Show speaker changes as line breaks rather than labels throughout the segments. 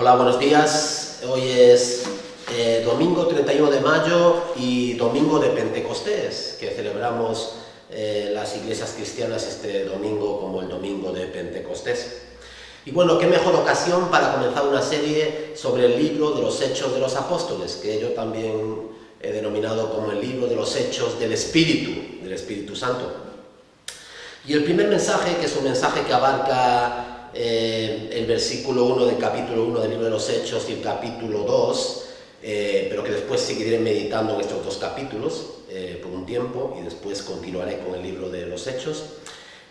Hola, buenos días. Hoy es domingo 31 de mayo y domingo de Pentecostés, que celebramos las iglesias cristianas este domingo como el domingo de Pentecostés. Y bueno, qué mejor ocasión para comenzar una serie sobre el libro de los Hechos de los Apóstoles, que yo también he denominado como el libro de los Hechos del Espíritu Santo. Y el primer mensaje, que es un mensaje que abarca el versículo 1 del capítulo 1 del libro de los Hechos y el capítulo 2, pero que después seguiré meditando en estos dos capítulos por un tiempo y después continuaré con el libro de los Hechos.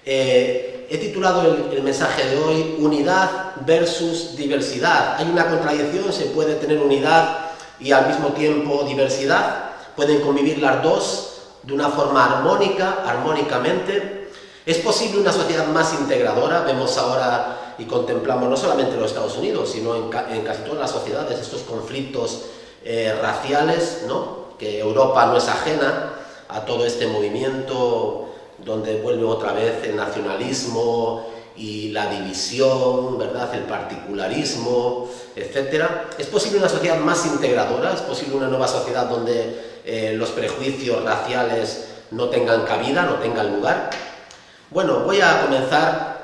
He titulado el mensaje de hoy Unidad versus diversidad. Hay una contradicción, se puede tener unidad y al mismo tiempo diversidad. Pueden convivir las dos de una forma armónicamente. ¿Es posible una sociedad más integradora? Vemos ahora y contemplamos no solamente en los Estados Unidos, sino en casi todas las sociedades estos conflictos raciales, ¿no? Que Europa no es ajena a todo este movimiento donde vuelve otra vez el nacionalismo y la división, ¿verdad? El particularismo, etc. ¿Es posible una sociedad más integradora? ¿Es posible una nueva sociedad donde los prejuicios raciales no tengan cabida, no tengan lugar? Bueno, voy a comenzar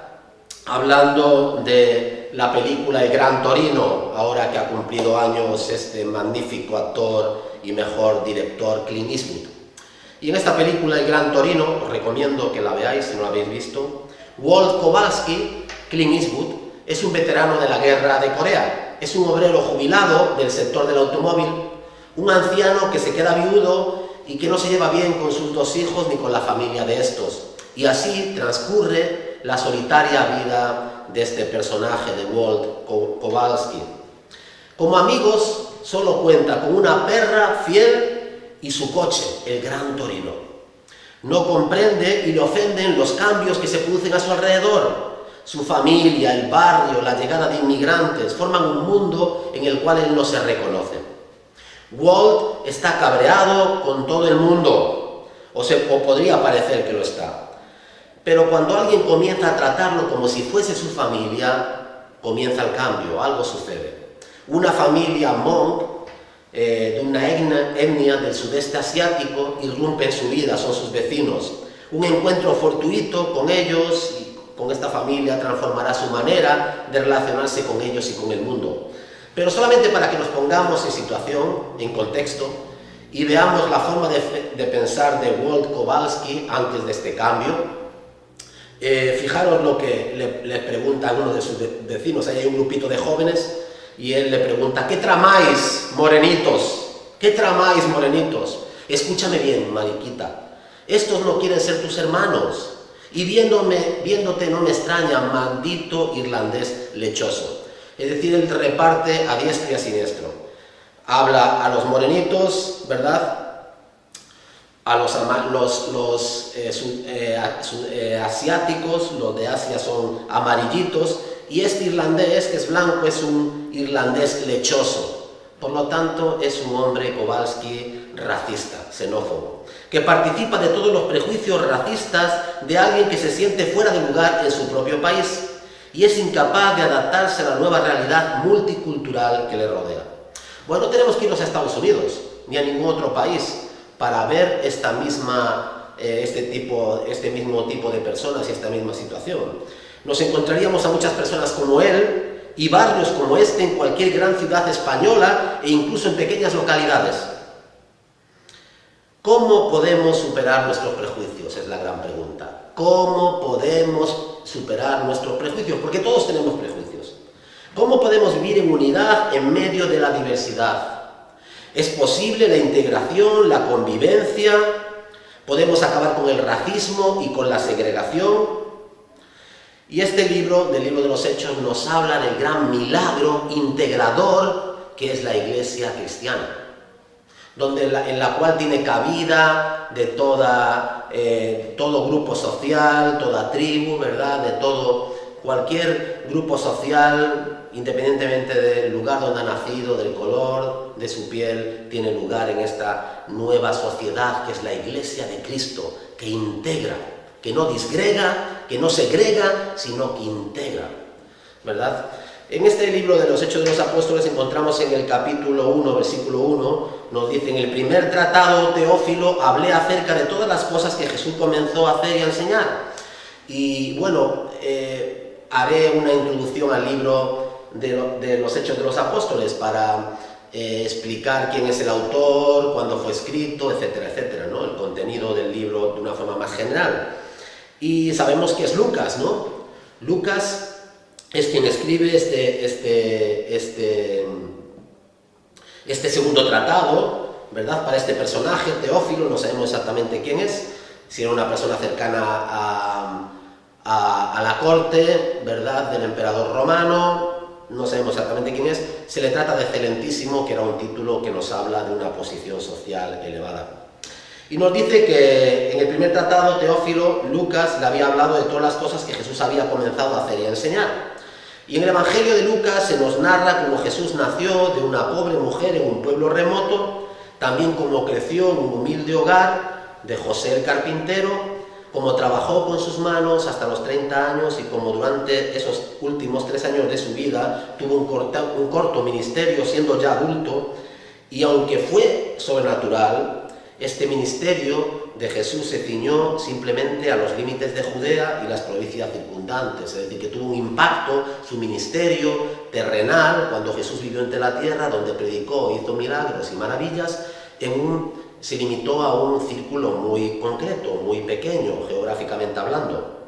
hablando de la película El Gran Torino, ahora que ha cumplido años este magnífico actor y mejor director Clint Eastwood. Y en esta película El Gran Torino, os recomiendo que la veáis si no la habéis visto, Walt Kowalski, Clint Eastwood, es un veterano de la guerra de Corea, es un obrero jubilado del sector del automóvil, un anciano que se queda viudo y que no se lleva bien con sus dos hijos ni con la familia de estos. Y así transcurre la solitaria vida de este personaje de Walt Kowalski. Como amigos, solo cuenta con una perra fiel y su coche, el Gran Torino. No comprende y le ofenden los cambios que se producen a su alrededor. Su familia, el barrio, la llegada de inmigrantes forman un mundo en el cual él no se reconoce. Walt está cabreado con todo el mundo, o podría parecer que lo está. Pero cuando alguien comienza a tratarlo como si fuese su familia, comienza el cambio, algo sucede. Una familia Hmong, de una etnia del sudeste asiático, irrumpe en su vida, son sus vecinos. Un encuentro fortuito con ellos y con esta familia transformará su manera de relacionarse con ellos y con el mundo. Pero solamente para que nos pongamos en situación, en contexto, y veamos la forma de pensar de Walt Kowalski antes de este cambio. Fijaros lo que le pregunta a uno de sus vecinos. Ahí hay un grupito de jóvenes y él le pregunta: ¿qué tramáis, morenitos? ¿Qué tramáis, morenitos? Escúchame bien, mariquita. Estos no quieren ser tus hermanos. Y viéndote no me extraña, maldito irlandés lechoso. Es decir, él reparte a diestra y a siniestro. Habla a los morenitos, ¿verdad? A los asiáticos, los de Asia son amarillitos, y este irlandés, que es blanco, es un irlandés lechoso. Por lo tanto, es un hombre, Kowalski, racista, xenófobo, que participa de todos los prejuicios racistas de alguien que se siente fuera de lugar en su propio país y es incapaz de adaptarse a la nueva realidad multicultural que le rodea. Bueno, no tenemos que irnos a Estados Unidos, ni a ningún otro país, para ver este mismo tipo de personas y esta misma situación. Nos encontraríamos a muchas personas como él y barrios como este en cualquier gran ciudad española e incluso en pequeñas localidades. ¿Cómo podemos superar nuestros prejuicios? Es la gran pregunta. ¿Cómo podemos superar nuestros prejuicios? Porque todos tenemos prejuicios. ¿Cómo podemos vivir en unidad en medio de la diversidad? ¿Es posible la integración, la convivencia? ¿Podemos acabar con el racismo y con la segregación? Y este libro, del libro de los Hechos, nos habla del gran milagro integrador que es la Iglesia cristiana, en la cual tiene cabida de todo grupo social, toda tribu, ¿verdad? De cualquier grupo social, independientemente del lugar donde ha nacido, del color de su piel, tiene lugar en esta nueva sociedad que es la Iglesia de Cristo, que integra, que no disgrega, que no segrega, sino que integra, ¿verdad? En este libro de los Hechos de los Apóstoles encontramos en el capítulo 1, versículo 1, nos dice: en el primer tratado, Teófilo, hablé acerca de todas las cosas que Jesús comenzó a hacer y a enseñar. Y bueno, haré una introducción al libro de los Hechos de los Apóstoles para explicar quién es el autor, cuándo fue escrito, etcétera, etcétera, ¿no? El contenido del libro de una forma más general. Y sabemos que es Lucas, ¿no? Lucas es quien escribe este segundo tratado, ¿verdad? Para este personaje, Teófilo. No sabemos exactamente quién es, si era una persona cercana a la corte, ¿verdad?, del emperador romano. No sabemos exactamente quién es. Se le trata de excelentísimo, que era un título que nos habla de una posición social elevada. Y nos dice que en el primer tratado, Teófilo, Lucas le había hablado de todas las cosas que Jesús había comenzado a hacer y a enseñar. Y en el Evangelio de Lucas se nos narra cómo Jesús nació de una pobre mujer en un pueblo remoto, también cómo creció en un humilde hogar de José el carpintero, cómo trabajó con sus manos hasta los 30 años y cómo durante esos últimos 3 años de su vida tuvo un corto ministerio siendo ya adulto. Y aunque fue sobrenatural, este ministerio de Jesús se ciñó simplemente a los límites de Judea y las provincias circundantes, es decir, que tuvo un impacto su ministerio terrenal cuando Jesús vivió entre la tierra, donde predicó, hizo milagros y maravillas, se limitó a un círculo muy concreto, muy pequeño, geográficamente hablando.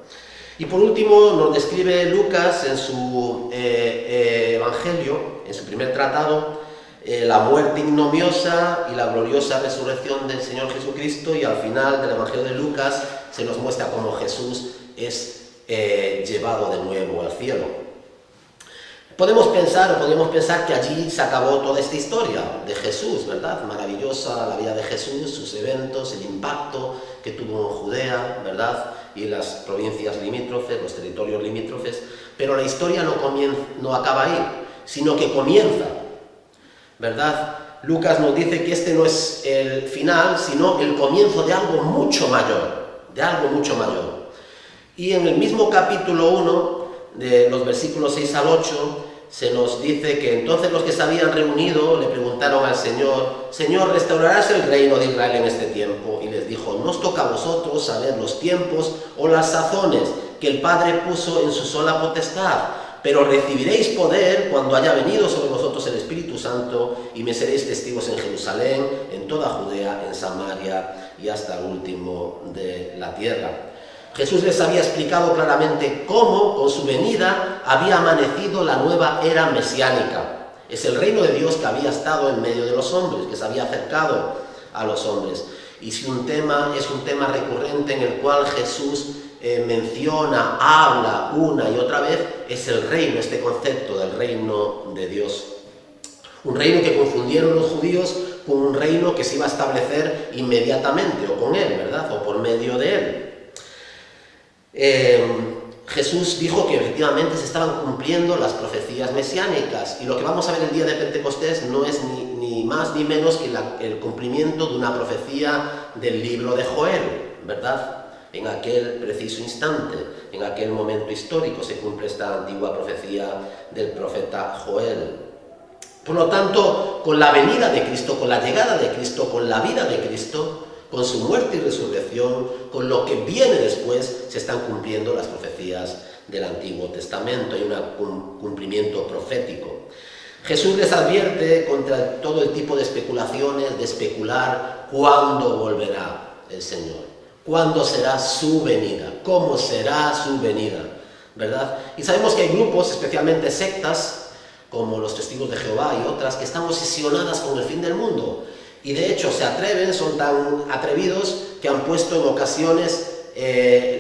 Y por último nos describe Lucas en su Evangelio, en su primer tratado, la muerte ignominiosa y la gloriosa resurrección del Señor Jesucristo, y al final del Evangelio de Lucas se nos muestra cómo Jesús es llevado de nuevo al cielo. Podemos pensar que allí se acabó toda esta historia de Jesús, ¿verdad? Maravillosa la vida de Jesús, sus eventos, el impacto que tuvo en Judea, ¿verdad?, y en las provincias limítrofes, los territorios limítrofes. Pero la historia no acaba ahí, sino que comienza, ¿verdad? Lucas nos dice que este no es el final, sino el comienzo de algo mucho mayor, Y en el mismo capítulo 1, de los versículos 6 al 8, se nos dice que entonces los que se habían reunido le preguntaron al Señor: Señor, ¿restaurarás el reino de Israel en este tiempo? Y les dijo: no os toca a vosotros saber los tiempos o las sazones que el Padre puso en su sola potestad, pero recibiréis poder cuando haya venido sobre vosotros el Espíritu Santo, y me seréis testigos en Jerusalén, en toda Judea, en Samaria y hasta el último de la tierra. Jesús les había explicado claramente cómo, con su venida, había amanecido la nueva era mesiánica. Es el reino de Dios que había estado en medio de los hombres, que se había acercado a los hombres. Y si es un tema recurrente en el cual Jesús menciona, habla una y otra vez, es el reino, este concepto del reino de Dios. Un reino que confundieron los judíos con un reino que se iba a establecer inmediatamente, o con él, ¿verdad?, o por medio de él. Jesús dijo que efectivamente se estaban cumpliendo las profecías mesiánicas, y lo que vamos a ver el día de Pentecostés no es ni más ni menos que el cumplimiento de una profecía del libro de Joel, ¿verdad? En aquel preciso instante, en aquel momento histórico, se cumple esta antigua profecía del profeta Joel. Por lo tanto, con la venida de Cristo, con la llegada de Cristo, con la vida de Cristo, con su muerte y resurrección, con lo que viene después, se están cumpliendo las profecías del Antiguo Testamento. Hay un cumplimiento profético. Jesús les advierte contra todo el tipo de especulaciones, de especular cuándo volverá el Señor, cuándo será su venida, cómo será su venida, ¿verdad? Y sabemos que hay grupos, especialmente sectas, como los Testigos de Jehová y otras, que están obsesionadas con el fin del mundo. Y de hecho se atreven, son tan atrevidos que han puesto en ocasiones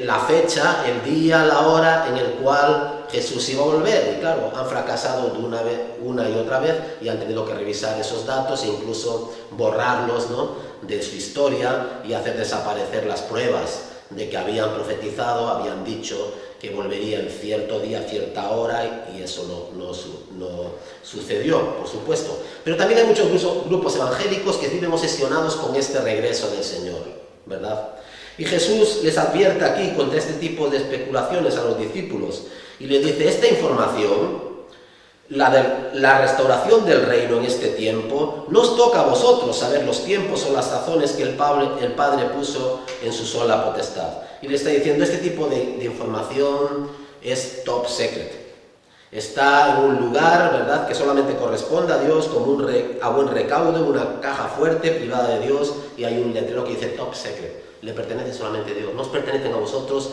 la fecha, el día, la hora en el cual Jesús iba a volver. Y claro, han fracasado una y otra vez, y han tenido que revisar esos datos e incluso borrarlos, ¿no?, de su historia, y hacer desaparecer las pruebas de que habían profetizado, habían dicho que volvería en cierto día, cierta hora, y eso no sucedió, por supuesto. Pero también hay muchos grupos evangélicos que viven obsesionados con este regreso del Señor, ¿verdad? Y Jesús les advierte aquí contra este tipo de especulaciones a los discípulos, y les dice: esta información La restauración del reino en este tiempo nos toca a vosotros saber los tiempos o las sazones que el Padre puso en su sola potestad. Y le está diciendo, este tipo de información es top secret. Está en un lugar, ¿verdad?, que solamente corresponde a Dios, como a buen recaudo, en una caja fuerte, privada de Dios, y hay un letrero que dice top secret. Le pertenece solamente a Dios, no os pertenecen a vosotros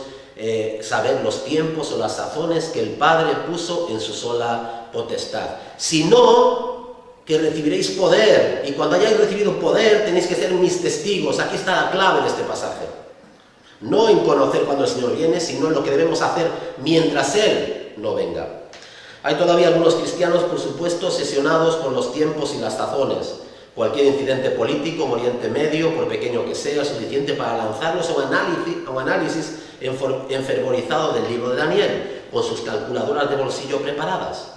saber los tiempos o las sazones que el Padre puso en su sola potestad. Sino que recibiréis poder, y cuando hayáis recibido poder tenéis que ser mis testigos. Aquí está la clave de este pasaje. No en conocer cuando el Señor viene, sino en lo que debemos hacer mientras Él no venga. Hay todavía algunos cristianos, por supuesto, obsesionados con los tiempos y las sazones. Cualquier incidente político en Oriente Medio, por pequeño que sea, es suficiente para lanzarlos a un análisis enfervorizado del libro de Daniel, con sus calculadoras de bolsillo preparadas.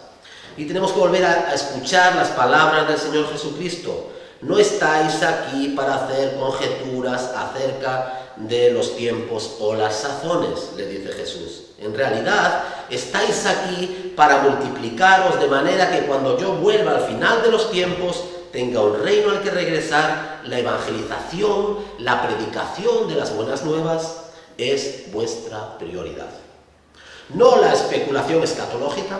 Y tenemos que volver a escuchar las palabras del Señor Jesucristo. No estáis aquí para hacer conjeturas acerca de los tiempos o las sazones, le dice Jesús. En realidad, estáis aquí para multiplicaros de manera que cuando yo vuelva al final de los tiempos, tenga un reino al que regresar. La evangelización, la predicación de las buenas nuevas es vuestra prioridad. No la especulación escatológica.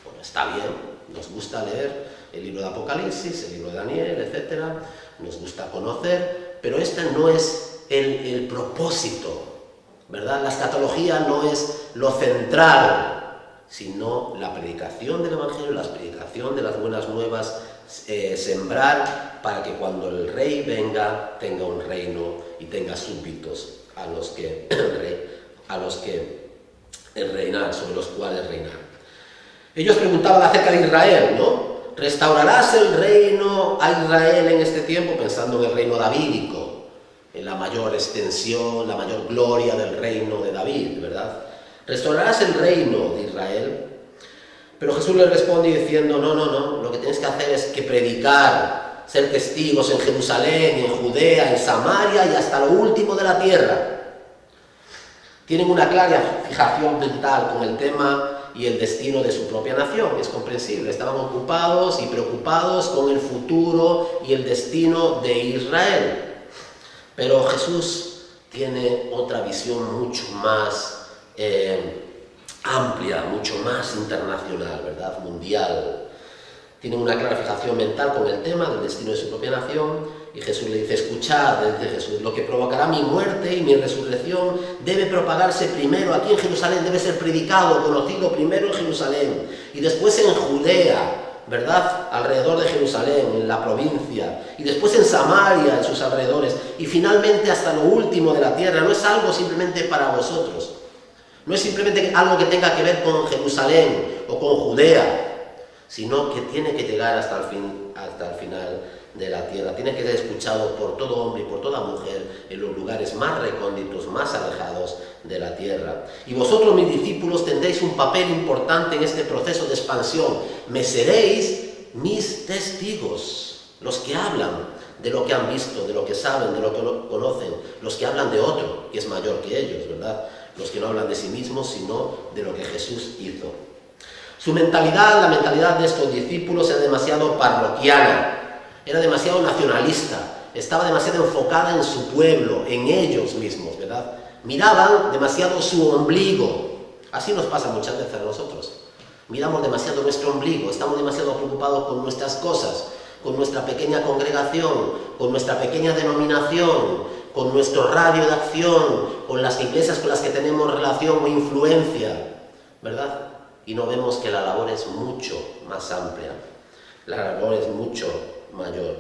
Bueno, está bien, nos gusta leer el libro de Apocalipsis, el libro de Daniel, etc. Nos gusta conocer, pero este no es el propósito, ¿verdad? La escatología no es lo central, sino la predicación del Evangelio, la predicación de las buenas nuevas, sembrar para que cuando el Rey venga tenga un reino y tenga súbditos a los que reinar, sobre los cuales reinar. Ellos preguntaban acerca de Israel, ¿no? ¿Restaurarás el reino a Israel en este tiempo? Pensando en el reino davídico, en la mayor extensión, la mayor gloria del reino de David, ¿verdad? ¿Restaurarás el reino de Israel? Pero Jesús les responde diciendo, no, lo que tienes que hacer es que predicar, ser testigos en Jerusalén, en Judea, en Samaria y hasta lo último de la tierra. Tienen una clara fijación mental con el tema y el destino de su propia nación, es comprensible. Estaban ocupados y preocupados con el futuro y el destino de Israel. Pero Jesús tiene otra visión mucho más amplia, mucho más internacional, ¿verdad? Mundial. Tienen una clara fijación mental con el tema del destino de su propia nación, y Jesús le dice, escuchad, dice Jesús, lo que provocará mi muerte y mi resurrección debe propagarse primero aquí en Jerusalén, debe ser predicado, conocido primero en Jerusalén, y después en Judea, ¿verdad? Alrededor de Jerusalén, en la provincia, y después en Samaria, en sus alrededores, y finalmente hasta lo último de la tierra. No es algo simplemente para vosotros, no es simplemente algo que tenga que ver con Jerusalén o con Judea, sino que tiene que llegar hasta el final de la tierra. Tiene que ser escuchado por todo hombre y por toda mujer en los lugares más recónditos, más alejados de la tierra. Y vosotros, mis discípulos, tendréis un papel importante en este proceso de expansión. Me seréis mis testigos, los que hablan de lo que han visto, de lo que saben, de lo que conocen, los que hablan de otro, que es mayor que ellos, ¿verdad? Los que no hablan de sí mismos, sino de lo que Jesús hizo. Su mentalidad, la mentalidad de estos discípulos, era demasiado parroquiana, era demasiado nacionalista, estaba demasiado enfocada en su pueblo, en ellos mismos, ¿verdad? Miraban demasiado su ombligo. Así nos pasa muchas veces a nosotros. Miramos demasiado nuestro ombligo, estamos demasiado preocupados con nuestras cosas, con nuestra pequeña congregación, con nuestra pequeña denominación, con nuestro radio de acción, con las iglesias con las que tenemos relación o influencia, ¿verdad? Y no vemos que la labor es mucho más amplia, la labor es mucho mayor.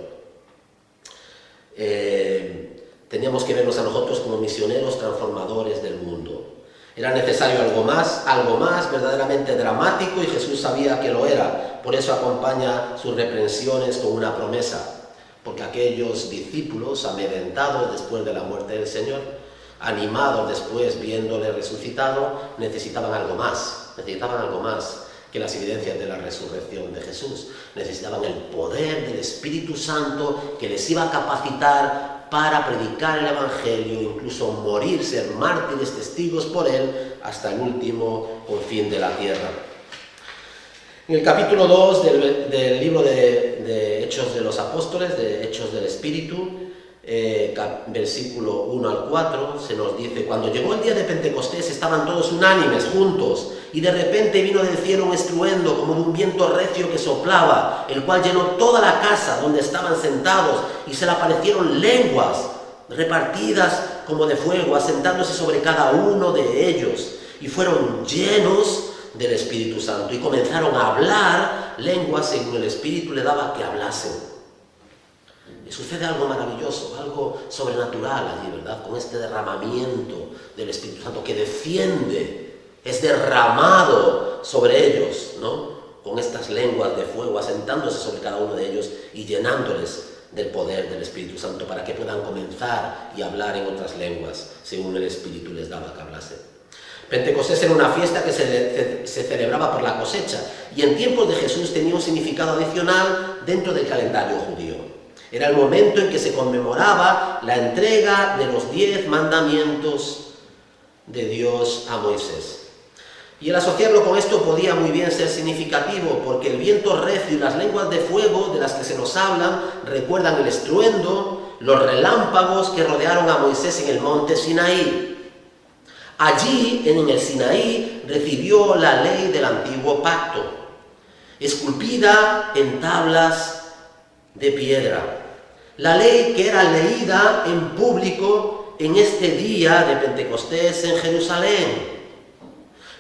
Teníamos que vernos a nosotros como misioneros transformadores del mundo. Era necesario algo más verdaderamente dramático, y Jesús sabía que lo era. Por eso acompaña sus reprensiones con una promesa, porque aquellos discípulos, amedrentados después de la muerte del Señor, animados después viéndole resucitado, necesitaban algo más que las evidencias de la resurrección de Jesús. Necesitaban el poder del Espíritu Santo que les iba a capacitar para predicar el Evangelio, incluso morir, ser mártires, testigos por él, hasta el último confín de la tierra. En el capítulo 2 del libro de Hechos de los Apóstoles, de Hechos del Espíritu, versículo 1 al 4, se nos dice: cuando llegó el día de Pentecostés estaban todos unánimes, juntos, y de repente vino del cielo un estruendo como de un viento recio que soplaba, el cual llenó toda la casa donde estaban sentados, y se le aparecieron lenguas repartidas como de fuego, asentándose sobre cada uno de ellos, y fueron llenos del Espíritu Santo, y comenzaron a hablar lenguas según el Espíritu le daba que hablasen. Y sucede algo maravilloso, algo sobrenatural allí, ¿verdad? Con este derramamiento del Espíritu Santo que desciende, es derramado sobre ellos, ¿no? Con estas lenguas de fuego, asentándose sobre cada uno de ellos y llenándoles del poder del Espíritu Santo para que puedan comenzar y hablar en otras lenguas, según el Espíritu les daba que hablasen. Pentecostés era una fiesta que se celebraba por la cosecha y en tiempos de Jesús tenía un significado adicional dentro del calendario judío. Era el momento en que se conmemoraba la entrega de los 10 mandamientos de Dios a Moisés. Y el asociarlo con esto podía muy bien ser significativo, porque el viento recio y las lenguas de fuego de las que se nos hablan recuerdan el estruendo, los relámpagos que rodearon a Moisés en el monte Sinaí. Allí, en el Sinaí, recibió la ley del antiguo pacto, esculpida en tablas de piedra. La ley que era leída en público en este día de Pentecostés en Jerusalén.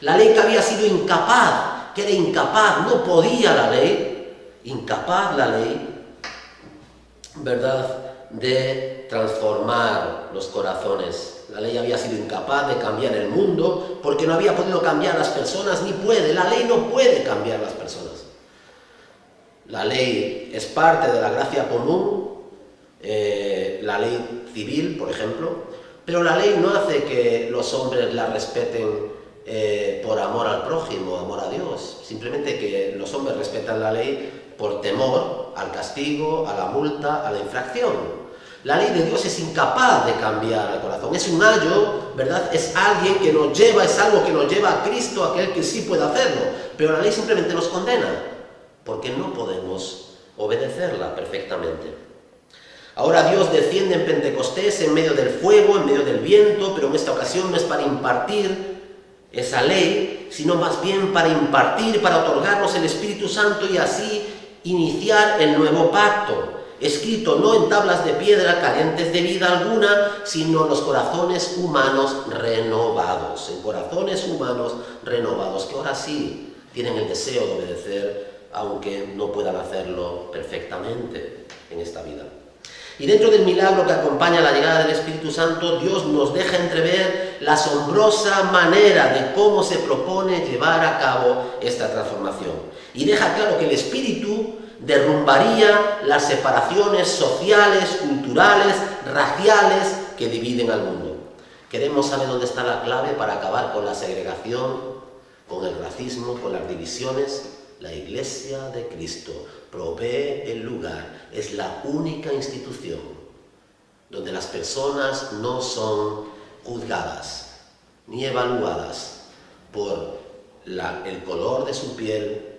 La ley que había sido incapaz, que era incapaz, no podía la ley, incapaz la ley, ¿verdad?, de transformar los corazones. La ley había sido incapaz de cambiar el mundo porque no había podido cambiar las personas, ni puede. La ley no puede cambiar las personas. La ley es parte de la gracia común, la ley civil, por ejemplo, pero la ley no hace que los hombres la respeten por amor al prójimo, amor a Dios. Simplemente que los hombres respetan la ley por temor al castigo, a la multa, a la infracción. La ley de Dios es incapaz de cambiar el corazón. Es un ayo, ¿verdad? Es alguien que nos lleva, es algo que nos lleva a Cristo, aquel que sí puede hacerlo. Pero la ley simplemente nos condena, porque no podemos obedecerla perfectamente. Ahora Dios desciende en Pentecostés en medio del fuego, en medio del viento, pero en esta ocasión no es para impartir esa ley, sino más bien para impartir, para otorgarnos el Espíritu Santo y así iniciar el nuevo pacto, escrito no en tablas de piedra carentes de vida alguna, sino en los corazones humanos renovados, en corazones humanos renovados, que ahora sí tienen el deseo de obedecer, aunque no puedan hacerlo perfectamente en esta vida. Y dentro del milagro que acompaña la llegada del Espíritu Santo, Dios nos deja entrever la asombrosa manera de cómo se propone llevar a cabo esta transformación. Y deja claro que el Espíritu derrumbaría las separaciones sociales, culturales, raciales que dividen al mundo. Queremos saber dónde está la clave para acabar con la segregación, con el racismo, con las divisiones. La Iglesia de Cristo provee el lugar, es la única institución donde las personas no son juzgadas ni evaluadas por el color de su piel,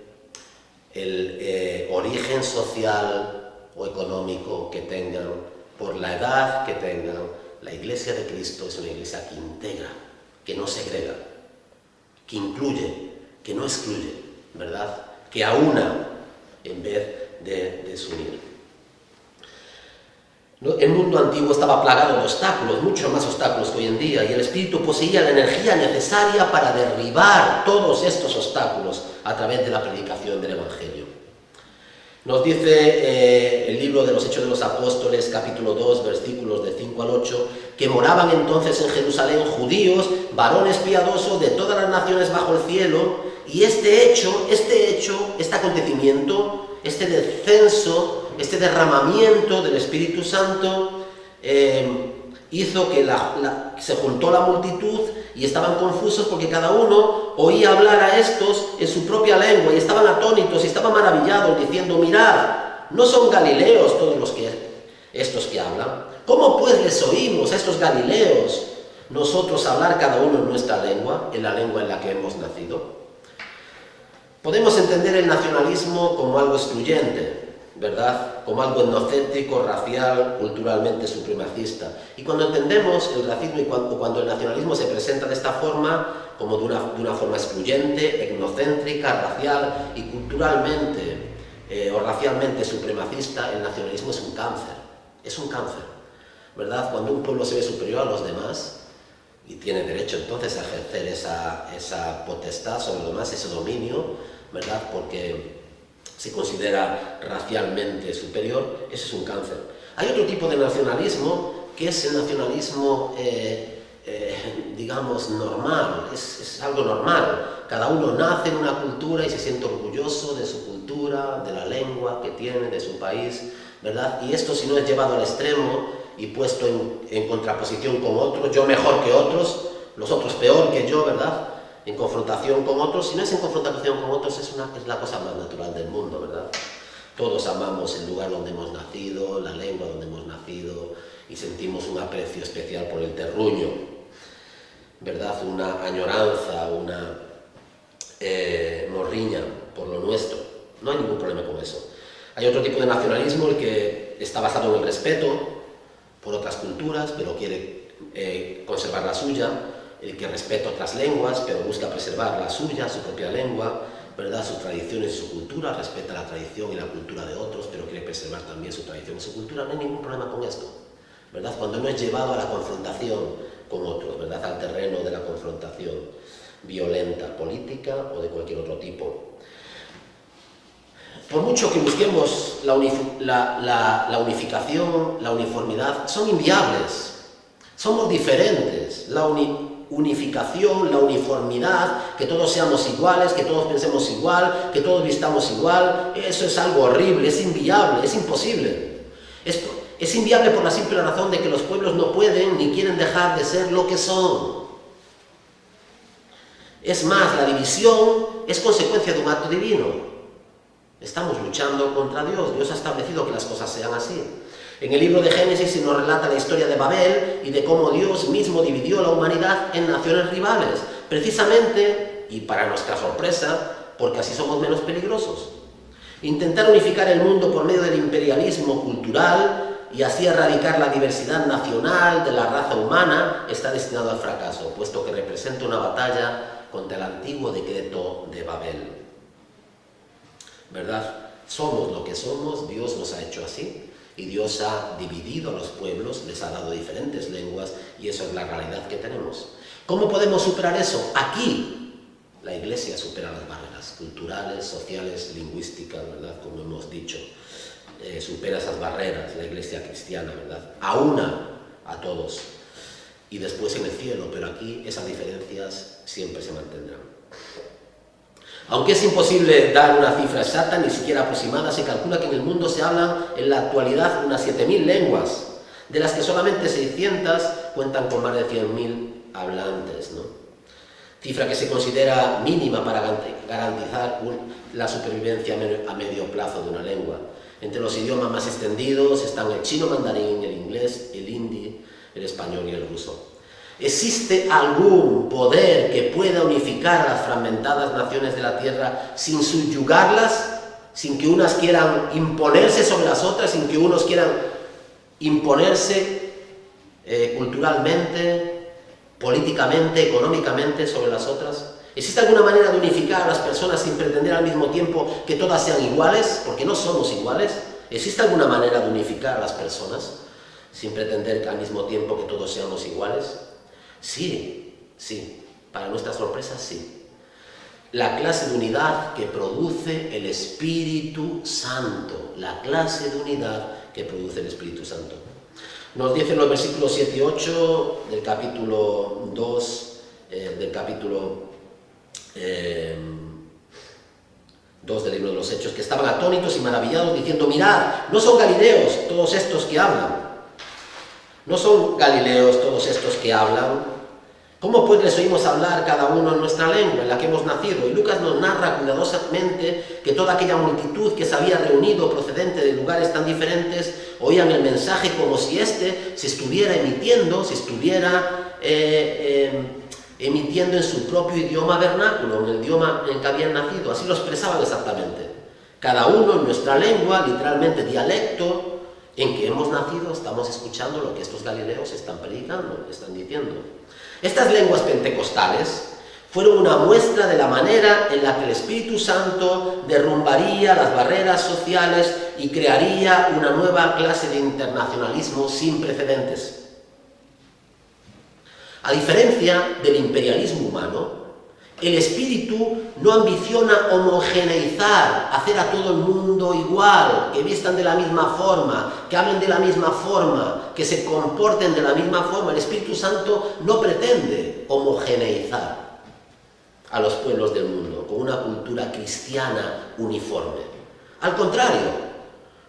el origen social o económico que tengan, por la edad que tengan. La Iglesia de Cristo es una iglesia que integra, que no segrega, que incluye, que no excluye, ¿verdad?, que aúna en vez de desunir. El mundo antiguo estaba plagado de obstáculos, muchos más obstáculos que hoy en día, y el Espíritu poseía la energía necesaria para derribar todos estos obstáculos a través de la predicación del Evangelio. Nos dice el libro de los Hechos de los Apóstoles, capítulo 2, versículos de 5 al 8, que moraban entonces en Jerusalén judíos, varones piadosos de todas las naciones bajo el cielo, y este acontecimiento, este descenso, este derramamiento del Espíritu Santo hizo que se juntó la multitud y estaban confusos porque cada uno oía hablar a estos en su propia lengua y estaban atónitos y estaban maravillados diciendo: mirad, ¿no son galileos todos estos que hablan? ¿Cómo pues les oímos a estos galileos nosotros hablar cada uno en nuestra lengua, en la lengua en la que hemos nacido? Podemos entender el nacionalismo como algo excluyente, ¿verdad? Como algo etnocéntrico, racial, culturalmente supremacista. Y cuando entendemos el racismo y cuando el nacionalismo se presenta de esta forma, como de una forma excluyente, etnocéntrica, racial y culturalmente o racialmente supremacista, el nacionalismo es un cáncer, ¿verdad? Cuando un pueblo se ve superior a los demás y tiene derecho entonces a ejercer esa potestad sobre los demás, ese dominio, ¿verdad? Porque se considera racialmente superior, eso es un cáncer. Hay otro tipo de nacionalismo que es el nacionalismo, digamos, normal, es algo normal. Cada uno nace en una cultura y se siente orgulloso de su cultura, de la lengua que tiene, de su país, ¿verdad? Y esto, si no es llevado al extremo y puesto en contraposición con otros, yo mejor que otros, los otros peor que yo, ¿verdad? En confrontación con otros, si no es en confrontación con otros, es la cosa más natural del mundo, ¿verdad? Todos amamos el lugar donde hemos nacido, la lengua donde hemos nacido, y sentimos un aprecio especial por el terruño, ¿verdad? Una añoranza, una morriña por lo nuestro. No hay ningún problema con eso. Hay otro tipo de nacionalismo, el que está basado en el respeto por otras culturas, pero quiere conservar la suya, el que respeta otras lenguas, pero busca preservar la suya, su propia lengua, ¿verdad? Sus tradiciones y su cultura, respeta la tradición y la cultura de otros, pero quiere preservar también su tradición y su cultura. No hay ningún problema con esto, ¿verdad? Cuando no es llevado a la confrontación con otros, ¿verdad? Al terreno de la confrontación violenta, política o de cualquier otro tipo. Por mucho que busquemos la unificación, la uniformidad, son inviables. Somos diferentes. La unificación, la uniformidad, que todos seamos iguales, que todos pensemos igual, que todos vistamos igual, eso es algo horrible, es inviable, es imposible. Es inviable por la simple razón de que los pueblos no pueden ni quieren dejar de ser lo que son. Es más, la división es consecuencia de un acto divino. Estamos luchando contra Dios. Dios ha establecido que las cosas sean así. En el libro de Génesis se nos relata la historia de Babel y de cómo Dios mismo dividió la humanidad en naciones rivales, precisamente, y para nuestra sorpresa, porque así somos menos peligrosos. Intentar unificar el mundo por medio del imperialismo cultural y así erradicar la diversidad nacional de la raza humana está destinado al fracaso, puesto que representa una batalla contra el antiguo decreto de Babel. ¿Verdad? Somos lo que somos, Dios nos ha hecho así, y Dios ha dividido a los pueblos, les ha dado diferentes lenguas, y eso es la realidad que tenemos. ¿Cómo podemos superar eso? Aquí, la Iglesia supera las barreras culturales, sociales, lingüísticas, ¿verdad? Como hemos dicho, supera esas barreras, la Iglesia cristiana, ¿verdad? Aúna a todos. Y después en el cielo, pero aquí esas diferencias siempre se mantendrán. Aunque es imposible dar una cifra exacta, ni siquiera aproximada, se calcula que en el mundo se hablan en la actualidad unas 7.000 lenguas, de las que solamente 600 cuentan con más de 100.000 hablantes, ¿no? Cifra que se considera mínima para garantizar la supervivencia a medio plazo de una lengua. Entre los idiomas más extendidos están el chino mandarín, el inglés, el hindi, el español y el ruso. ¿Existe algún poder que pueda unificar a las fragmentadas naciones de la Tierra sin subyugarlas, sin que unas quieran imponerse sobre las otras, sin que unos quieran imponerse culturalmente, políticamente, económicamente sobre las otras? ¿Existe alguna manera de unificar a las personas sin pretender al mismo tiempo que todas sean iguales? Porque no somos iguales. ¿Existe alguna manera de unificar a las personas sin pretender que al mismo tiempo que todos seamos iguales? Sí, sí, para nuestra sorpresa sí. La clase de unidad que produce el Espíritu Santo, la clase de unidad que produce el Espíritu Santo. Nos dicen los versículos 7 y 8 del capítulo 2, del capítulo 2 del libro de los Hechos, que estaban atónitos y maravillados diciendo: mirad, no son galileos todos estos que hablan. ¿No son galileos todos estos que hablan? ¿Cómo pues les oímos hablar cada uno en nuestra lengua, en la que hemos nacido? Y Lucas nos narra cuidadosamente que toda aquella multitud que se había reunido procedente de lugares tan diferentes oían el mensaje como si éste se estuviera emitiendo, se estuviera emitiendo en su propio idioma vernáculo, en el idioma en que habían nacido. Así lo expresaban exactamente. Cada uno en nuestra lengua, literalmente dialecto, en que hemos nacido, estamos escuchando lo que estos galileos están predicando, están diciendo. Estas lenguas pentecostales fueron una muestra de la manera en la que el Espíritu Santo derrumbaría las barreras sociales y crearía una nueva clase de internacionalismo sin precedentes. A diferencia del imperialismo humano, el espíritu no ambiciona homogeneizar, hacer a todo el mundo igual, que vistan de la misma forma, que hablen de la misma forma, que se comporten de la misma forma. El Espíritu Santo no pretende homogeneizar a los pueblos del mundo con una cultura cristiana uniforme. Al contrario,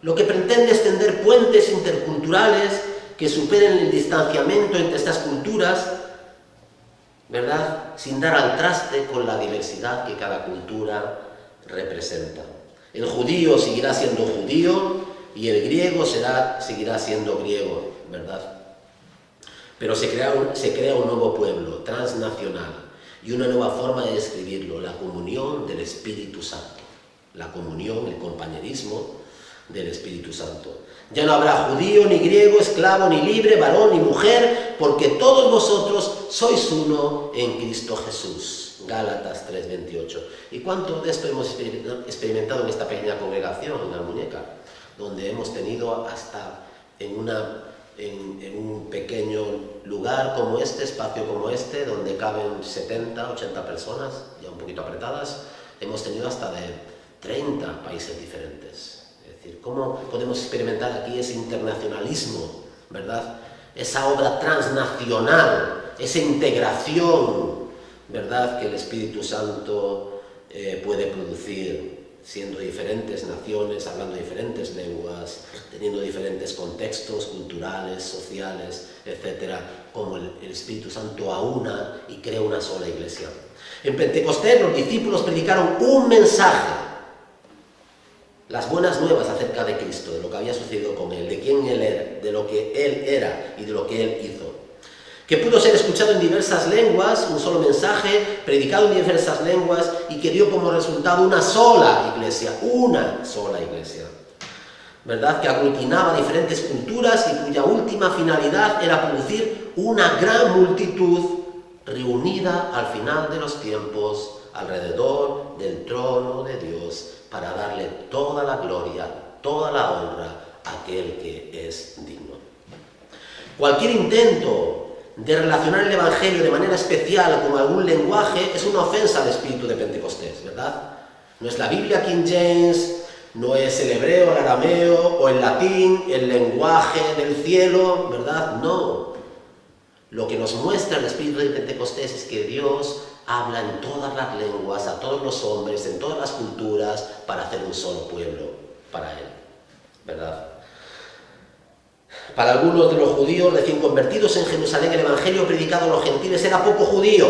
lo que pretende es tender puentes interculturales que superen el distanciamiento entre estas culturas, ¿verdad?, sin dar al traste con la diversidad que cada cultura representa. El judío seguirá siendo judío y el griego seguirá siendo griego, ¿verdad? Pero se crea un nuevo pueblo transnacional y una nueva forma de describirlo, la comunión del Espíritu Santo, la comunión, el compañerismo del Espíritu Santo. Ya no habrá judío, ni griego, esclavo, ni libre, varón, ni mujer, porque todos vosotros sois uno en Cristo Jesús. Gálatas 3:28. ¿Y cuánto de esto hemos experimentado en esta pequeña congregación, en Almuñécar, donde hemos tenido hasta en un pequeño lugar como este, espacio como este, donde caben 70, 80 personas, ya un poquito apretadas, hemos tenido hasta de 30 países diferentes? Es decir, ¿cómo podemos experimentar aquí ese internacionalismo, ¿verdad? Esa obra transnacional, esa integración, ¿verdad?, que el Espíritu Santo puede producir, siendo diferentes naciones, hablando diferentes lenguas, teniendo diferentes contextos culturales, sociales, etcétera, como el Espíritu Santo aúna y crea una sola iglesia. En Pentecostés los discípulos predicaron un mensaje, las buenas nuevas acerca de Cristo, de lo que había sucedido con Él, de quién Él era, de lo que Él era y de lo que Él hizo. Que pudo ser escuchado en diversas lenguas, un solo mensaje, predicado en diversas lenguas y que dio como resultado una sola iglesia, ¿verdad?, que aglutinaba diferentes culturas y cuya última finalidad era producir una gran multitud reunida al final de los tiempos alrededor del trono de Dios, para darle toda la gloria, toda la honra a aquel que es digno. Cualquier intento de relacionar el Evangelio de manera especial con algún lenguaje es una ofensa al espíritu de Pentecostés, ¿verdad? No es la Biblia King James, no es el hebreo, el arameo o el latín, el lenguaje del cielo, ¿verdad? No. Lo que nos muestra el espíritu de Pentecostés es que Dios habla en todas las lenguas, a todos los hombres, en todas las culturas, para hacer un solo pueblo para Él, ¿verdad? Para algunos de los judíos recién convertidos en Jerusalén, el evangelio predicado a los gentiles era poco judío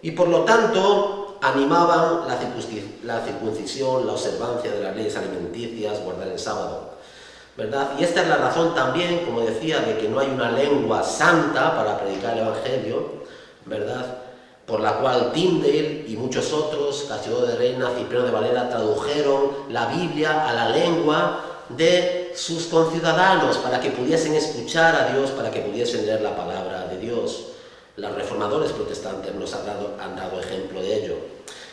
y por lo tanto animaban la circuncisión, la observancia de las leyes alimenticias, guardar el sábado, ¿verdad? Y esta es la razón también, como decía, de que no hay una lengua santa para predicar el evangelio, ¿verdad?, por la cual Tyndale y muchos otros, Casiodoro de Reina, Cipriano de Valera, tradujeron la Biblia a la lengua de sus conciudadanos para que pudiesen escuchar a Dios, para que pudiesen leer la palabra de Dios. Los reformadores protestantes nos han dado ejemplo de ello.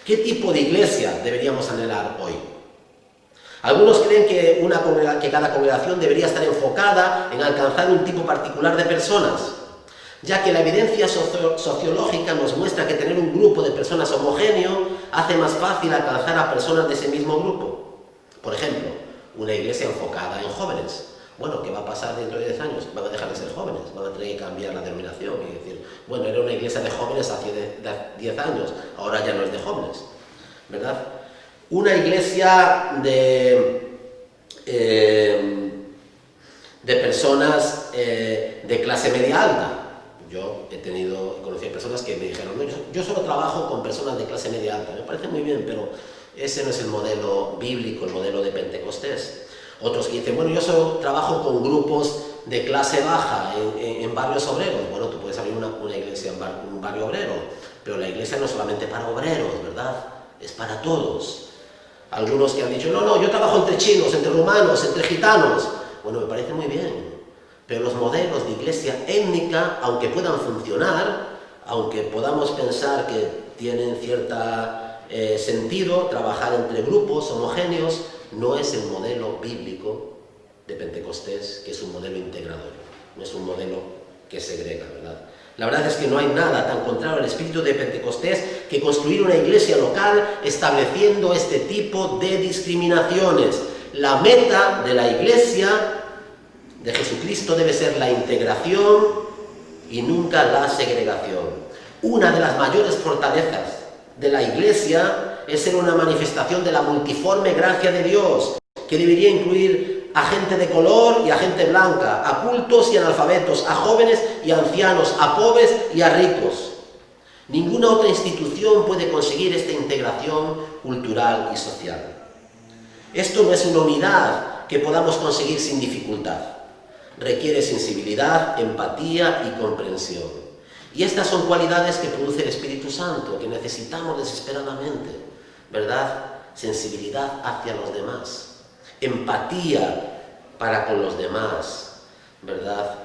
¿Qué tipo de iglesia deberíamos anhelar hoy? Algunos creen que cada congregación debería estar enfocada en alcanzar un tipo particular de personas, ya que la evidencia sociológica nos muestra que tener un grupo de personas homogéneo hace más fácil alcanzar a personas de ese mismo grupo. Por ejemplo, una iglesia enfocada en jóvenes. Bueno, ¿qué va a pasar dentro de 10 años? Van a dejar de ser jóvenes, van a tener que cambiar la denominación y decir, bueno, era una iglesia de jóvenes hace 10 años, ahora ya no es de jóvenes, ¿verdad? Una iglesia de personas de clase media alta. Yo he conocido personas que me dijeron, no, yo solo trabajo con personas de clase media alta, me parece muy bien, pero ese no es el modelo bíblico, el modelo de Pentecostés. Otros que dicen, bueno, yo trabajo con grupos de clase baja en barrios obreros. Bueno, tú puedes abrir una iglesia en un barrio obrero, pero la iglesia no es solamente para obreros, ¿verdad? Es para todos. Algunos que han dicho, no, yo trabajo entre chinos, entre rumanos, entre gitanos. Bueno, me parece muy bien, pero los modelos de iglesia étnica, aunque puedan funcionar, aunque podamos pensar que tienen cierto sentido trabajar entre grupos homogéneos, no es el modelo bíblico de Pentecostés, que es un modelo integrador, no es un modelo que segrega, ¿verdad? La verdad es que no hay nada tan contrario al espíritu de Pentecostés que construir una iglesia local estableciendo este tipo de discriminaciones. La meta de la iglesia de Jesucristo debe ser la integración y nunca la segregación. Una de las mayores fortalezas de la iglesia es ser una manifestación de la multiforme gracia de Dios, que debería incluir a gente de color y a gente blanca, a cultos y analfabetos, a jóvenes y a ancianos, a pobres y a ricos. Ninguna otra institución puede conseguir esta integración cultural y social. Esto no es una unidad que podamos conseguir sin dificultad. Requiere sensibilidad, empatía y comprensión. Y estas son cualidades que produce el Espíritu Santo, que necesitamos desesperadamente, ¿verdad? Sensibilidad hacia los demás, empatía para con los demás, ¿verdad?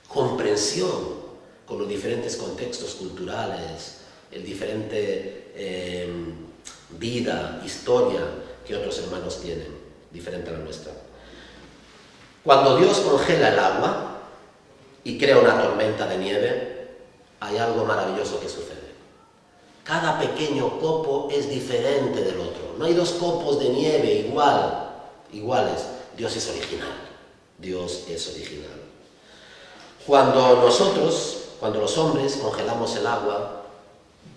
Comprensión con los diferentes contextos culturales, el diferente vida, historia que otros hermanos tienen, diferente a la nuestra. Cuando Dios congela el agua y crea una tormenta de nieve, hay algo maravilloso que sucede. Cada pequeño copo es diferente del otro. No hay dos copos de nieve iguales. Dios es original. Dios es original. Cuando los hombres congelamos el agua,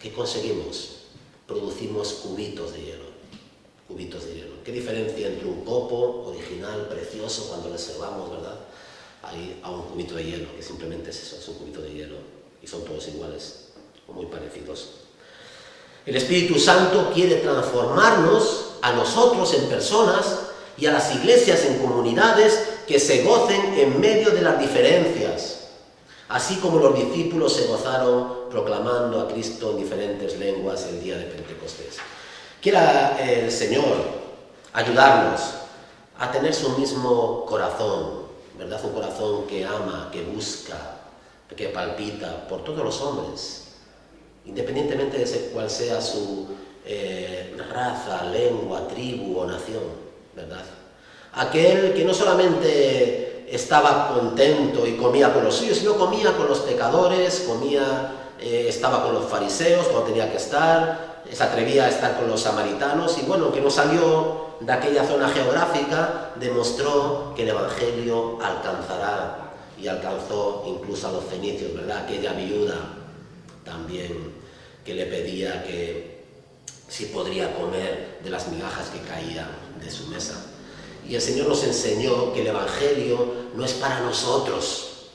¿qué conseguimos? Producimos cubitos de hielo. Cubitos de hielo. ¿Qué diferencia entre un copo original, precioso, cuando le observamos, ¿verdad? Ahí a un cubito de hielo, que simplemente es eso, es un cubito de hielo. Y son todos iguales, o muy parecidos. El Espíritu Santo quiere transformarnos a nosotros en personas y a las iglesias en comunidades que se gocen en medio de las diferencias, así como los discípulos se gozaron proclamando a Cristo en diferentes lenguas el día de Pentecostés. Quiera el Señor ayudarnos a tener su mismo corazón, ¿verdad? Un corazón que ama, que busca, que palpita por todos los hombres, independientemente de cuál sea su raza, lengua, tribu o nación, ¿verdad? Aquel que no solamente estaba contento y comía con los suyos, sino comía con los pecadores, estaba con los fariseos cuando tenía que estar, se atrevía a estar con los samaritanos y bueno, que no salió de aquella zona geográfica, demostró que el Evangelio alcanzará y alcanzó incluso a los fenicios, ¿verdad? Aquella viuda también que le pedía que si podría comer de las migajas que caían de su mesa. Y el Señor nos enseñó que el Evangelio no es para nosotros.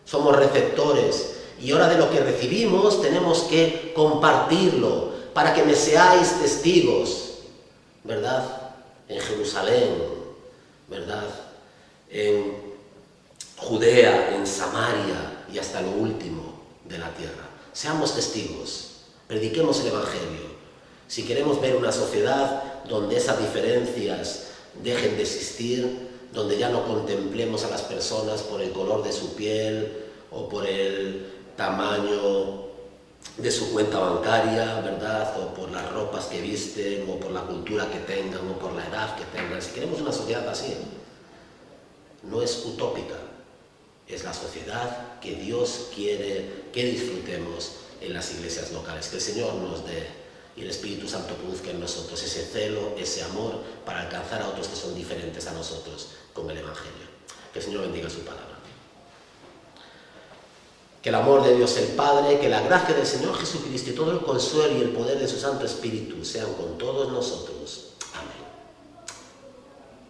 Somos receptores y ahora de lo que recibimos tenemos que compartirlo para que me seáis testigos, ¿verdad? En Jerusalén, ¿verdad? En Judea, en Samaria y hasta lo último de la tierra. Seamos testigos, prediquemos el Evangelio. Si queremos ver una sociedad donde esas diferencias dejen de existir, donde ya no contemplemos a las personas por el color de su piel o por el tamaño de su cuenta bancaria, ¿verdad? O por las ropas que visten, o por la cultura que tengan, o por la edad que tengan. Si queremos una sociedad así, no es utópica, es la sociedad que Dios quiere que disfrutemos en las iglesias locales. Que el Señor nos dé y el Espíritu Santo produzca en nosotros ese celo, ese amor para alcanzar a otros que son diferentes a nosotros con el Evangelio. Que el Señor bendiga su palabra. Que el amor de Dios el Padre, que la gracia del Señor Jesucristo y todo el consuelo y el poder de su Santo Espíritu sean con todos nosotros